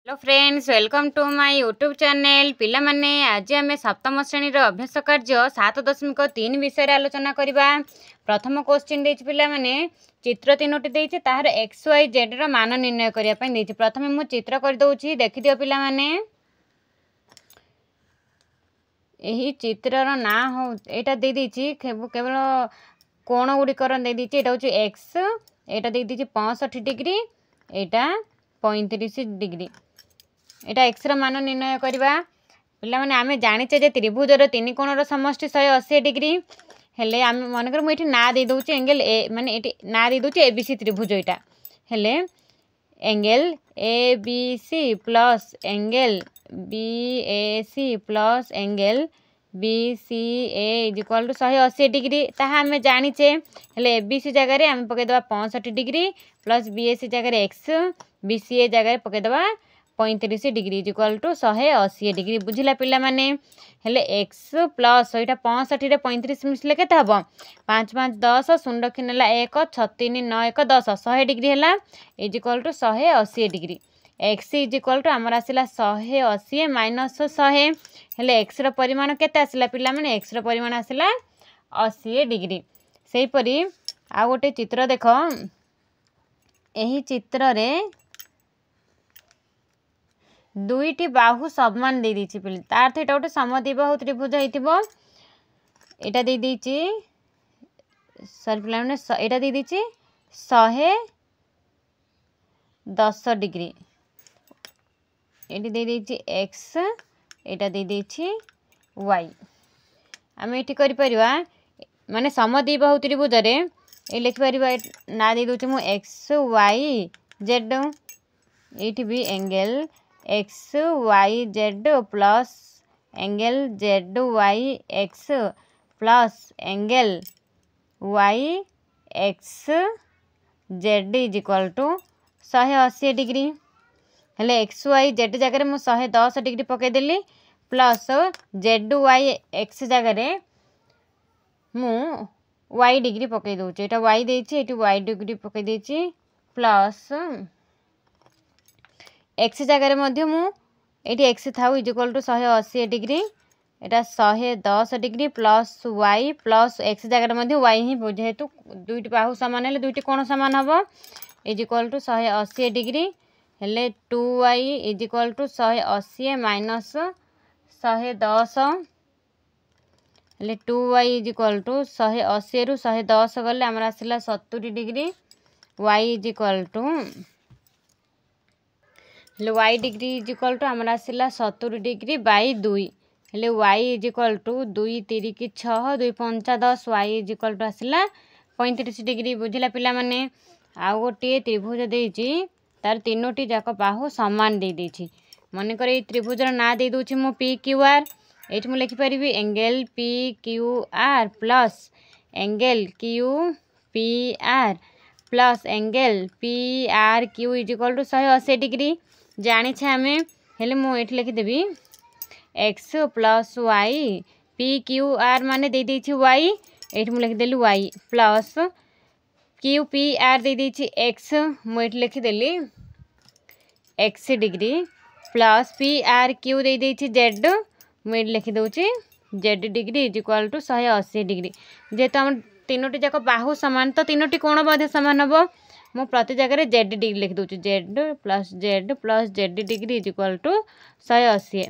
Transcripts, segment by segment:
Hello friends, welcome to my YouTube channel. पिला माने आज आम सप्तम श्रेणी अभ्यास कार्य 7.3 विषय आलोचना करवा। प्रथम क्वेश्चन देछि पिला माने चित्र तीनोटी देछि ताहार एक्स वाई जेड रो मान निर्णय करिया पई देछि। प्रथमे मु चित्र कर दउछि, देखि दियो पिला माने। एही चित्र रो ना हो एटा दे देछि केवल कोण गुडिकर दे देछि। एटा होछि एक्स, एटा दे देछि 65 डिग्री, एटा 35 डिग्री। एटा एक्स रो मान निर्णय करवा। पिला माने आमे जानिचे जे त्रिभुजर तीन कोणर समष्टि 180 डिग्री हेले आमे मनकर मु एठी ना दे दउछि एंगल ए, माने एठी ना दे दउछि एबीसी त्रिभुज। एटा हेले angle ABC plus angle BAC plus angle BCA is equal to 180 degree. ताहा आमे जानिचे हेले एबीसी जगह रे आमे पके दबा 65 डिग्री प्लस बीएसी जगह रे एक्स, बीसीए जगह रे पके दबा 35 degree is equal to 180 degree. बुझिला पिला माने हेले एक्स प्लस एटा 65 रे 35 मिसले केते हबो 5 5 10 शून्य रखिनेला 1 6 3 9 1 10 100 डिग्री हैला is equal to 180 degree. X is equal to हमर आसिला 180 माइनस 100 हेले एक्स रो परिमाण केते आसिला पिला माने एक्स रो परिमाण आसिला 80 डिग्री। सेही परी आ गोटे चित्र देखो, एही चित्र रे दुईटी बाहु समान दे दीची पिले तार थे गोटे समद्विबाहु त्रिभुज हेतिबो। एटा दे दीची सर पिला माने एटा दे दीची 110 डिग्री, एटी दे दीची एक्स, एटा दे दीची वाई। आमे एटी करि परिबा माने समद्विबाहु त्रिभुज रे ए लिखि परिबा ना दे दोची मु एक्स वाई जेड, एटी भी angle X Y Z plus angle Z Y X plus angle Y X Z is equal to 180 degree. हेले एक्स वाई जेड जगह मु 110 डिग्री पके देली प्लस जेड वाई एक्स जगह मु वाई डिग्री पके दउची। एटा वाई देछि, एटी वाई डिग्री पके देछि प्लस एक्स जगह मध्य मु एटी एक्स थाउ इज इक्वल टू 180 डिग्री, एटा 110 degree plus Y plus X जगह मध्य वाई ही जेहेतु दुईटी बाहु समान हेले दुईटी कोण समान हबो इज इक्वल टू 180 डिग्री हेले 2y is equal to 180 minus 110 हेले 2y इज इक्वल टू 180 रु 110 गले हमरा आसिला 70 degree. y is equal to हेले y degree is equal to हमरा आसिला 70 डिग्री बाई 2 हेले y इज इक्वल टू 2 3 की 6 2 5 10 y इज इक्वल टू आसिला 35 डिग्री। बुझिला पिला माने आ गोटे त्रिभुज देछि तार तीनोटी जाक बाहु समान दे देछि। मन कर ए त्रिभुजर ना दे दोछि मु पी क्यू आर, एठी मु लिखि परिबी angle P Q R plus angle Q P R plus angle P R Q is equal to 180 degree जानि छे आमे। हेले मु एठी लिखि देबी X plus Y P Q R माने दे देछि वाई, एठी मु लिखि देली Y plus Q P R दे देछि एक्स, मु एठी लिखि देली X degree plus P R Q दे देछि जेड, मु एठी लिखि दउछि Z degree is equal to 180 degree. जेहेतु हम तीनोटी जाक बाहु समान तो तीनोटी कोण मध्य समान हबो, मु प्रति जगह जेड डिग्री लिखि दउछि Z plus Z degree is equal to 180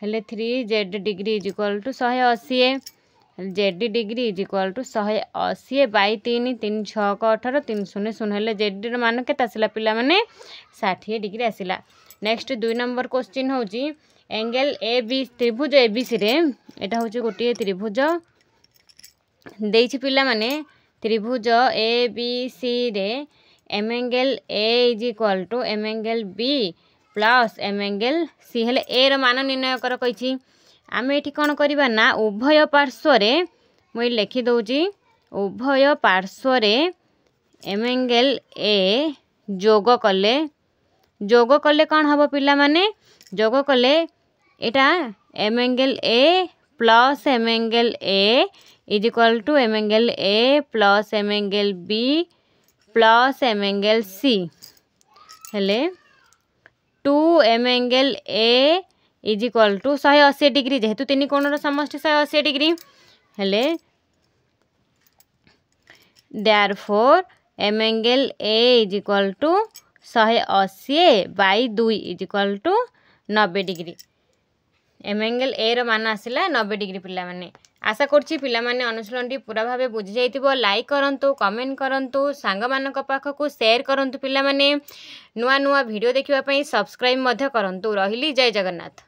हेले 3 Z degree is equal to 180 Z degree is equal to 180 by 3 3 6 18 3 0 0 हेले जेड र मान केते आसिला पिला माने 60 डिग्री आसिला। नेक्स्ट 2 नंबर क्वेश्चन होउची एंगल ए बी त्रिभुज एबीसी रे एटा होउची गोटे त्रिभुज देछि पिला माने त्रिभुज ए बी सी रे M angle A is equal to M angle B plus M angle C हेले ए र मान निर्णय कर कहिछि। आमे एठी कोन करिबा ना उभय पार्श्व रे मु लिखि दउची उभय पार्श्व रे एम एंगल ए जोग कले कौन हबो पिला माने जोग कले एटा M angle A plus M angle A is equal to M angle A plus M angle B plus M angle C हेले 2m angle A is equal to 180 degree जेहेतु तीन कोणर समष्टि 180 डिग्री हेले therefore m angle A is equal to 180/2 is equal to 90 degree M angle A रो मान आसला 90 degree पिला माने आशा करछि पिला माने अनुशीलनटी पूरा भाबे बुझि जाइतिबो लाइक करंतु कमेंट करंतु सांग मानक पाखकु शेयर करंतु पिला माने नुआ नुआ वीडियो देखिबा पई सब्सक्राइब मध्य करंतु रहिली जय जगन्नाथ।